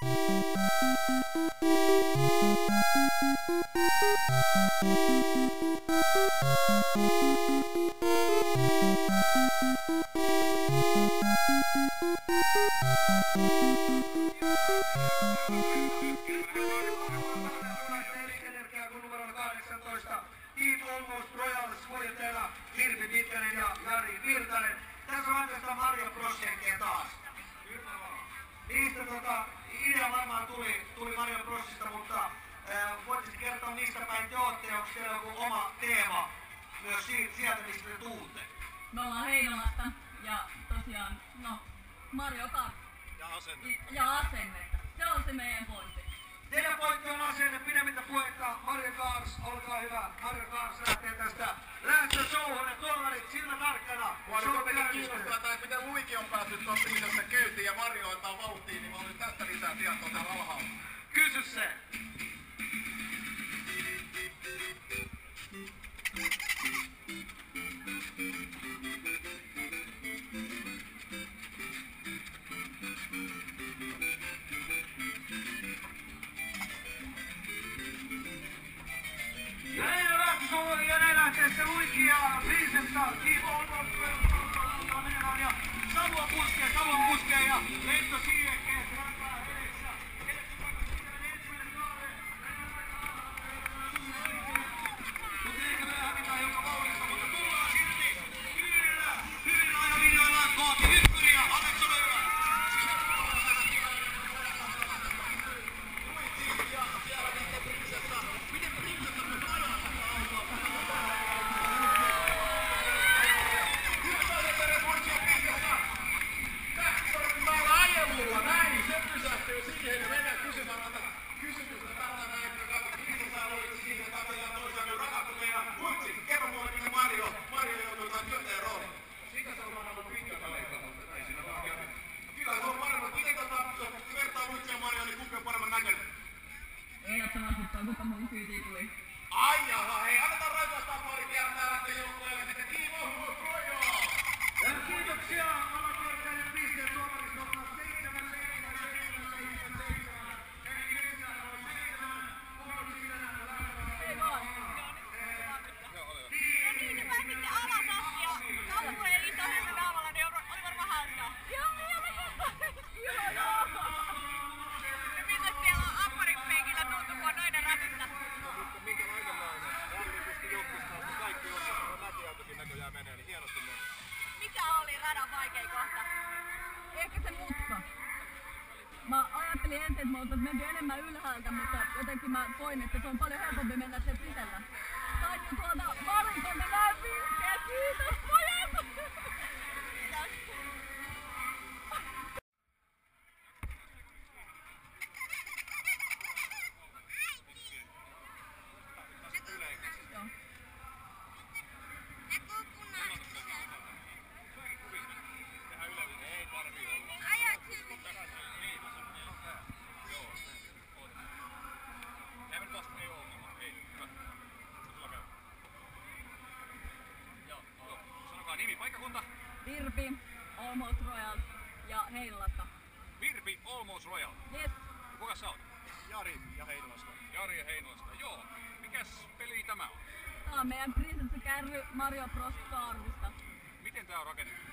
Team Almost Royals voittajana Virpi Pitkänen ja Jari Virtanen. Tässä on oikeastaan Mario Bros-henkeä taas. Niistä idea varmaan tuli Mario Brosista, mutta voitteko kertoa mistä päin te ootte? Onko teillä joku oma teema myös sieltä, mistä te tuutte? Me ollaan Heinolasta ja tosiaan, Mario Kart. Ja asennetta. Se on se meidän pointti. Teidän pointti on asenne, pidemmittä puhetta. Mario Kars, olkaa hyvä. Mario Kars lähtee tästä lähtöshowhun ja tuollarit silmä tarkkana. Mua jotenkin kiinnostaa, että miten Luigi on päässyt tuossa viidossa kyytiin ja Mario antaa vauhtiin, niin mä olin tästä lisää tietoa täällä alhaalla. Kysy se! Ja näin lähtee sitten Luigi ja Vincenta, Team Almost Royals menemään ja Savua puskee ja lento siirrekkeen rantaa edessä. Edessä takaisin sitten ensimmäinen kaare. Mutta eikä me hävitään joka vauhdissa, mutta tullaan silti hyvillä ajolinjoillaan kohti ykköriä. Alex ole hyvä. Kuka mun kyytiin tuli? Ai jaha, hei, annetaan raivastaa pari kiertää lähtee joukkueelle sitten Team Almost Royals! Ja kiitoksia alakiertäjien pisteet tuomarista ottaa 7. Eli yhdessä on 7. Puolustimenä lähtevä. Ei vaan. Niin, mä sitten alas asti ja alkujen iso hyvä naamalla, niin oli varmaan hauskaa. Joo. Ja mitäs siellä on apparin penkillä tuntuu, kun on noiden ratissa? Minkälainen rallikuski jokkista on kaikki osat, kun mätiautokin näköjään menee, niin hienosti menee. Mikä oli radan vaikein kohta? Ehkä se mutka. Mä ajattelin ensin, että me oltais menty enemmän ylhäältä, mutta jotenkin mä koin, että se on paljon helpompi mennä sen sisällä. Saisin tuolta varikolta näin vinkkejä, kiitos pojat! Paikkakunta? Virpi, Almost Royals ja Heinolasta. Virpi, Almost Royal. Yes. Kuka sä oot? Jari ja Heinolasta. Jari ja Heinolasta, joo. Mikäs peli tämä on? Tää on meidän Prinsessa Kärry Mario Bros. Karvista. Miten tää on rakennettu?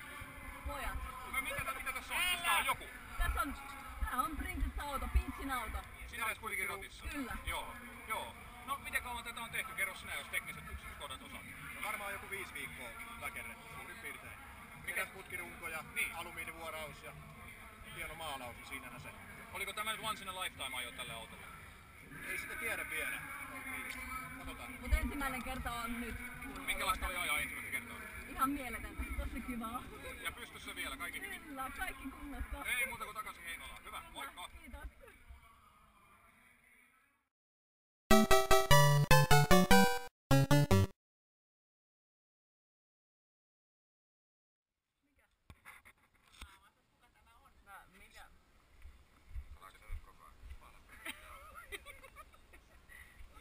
Pojat. No mitä tässä on? Siis tää on joku. Tää on prinsessa-auto, Peachin auto. Sinä olet kuitenkin rotissa. Kyllä. Joo. No miten kauan tätä on tehty? Kerro sinä, jos tekniset yksityiskohdat osaat. No varmaan joku 5 viikkoa rakennettu suurin piirtein. Mikä putkirunko ja alumiinivuoraus ja hieno maalaus, niin siinähän se. Oliko tämä nyt once in a lifetime ajo tälle autolle? Ei sitä tiedä vielä. Katsotaan. Mut ensimmäinen kerta on nyt. Minkälaista oli ajaa ensimmäistä kertaa? Ihan mieletöntä, tosi kivaa. Ja pystyssä vielä, kaikki hyvin? Kyllä, kaikki kunnossa. Ei muuta kuin takaisin Heinolaan. Hyvä, moikka! Kiitos.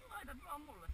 Laitat vaan mulle.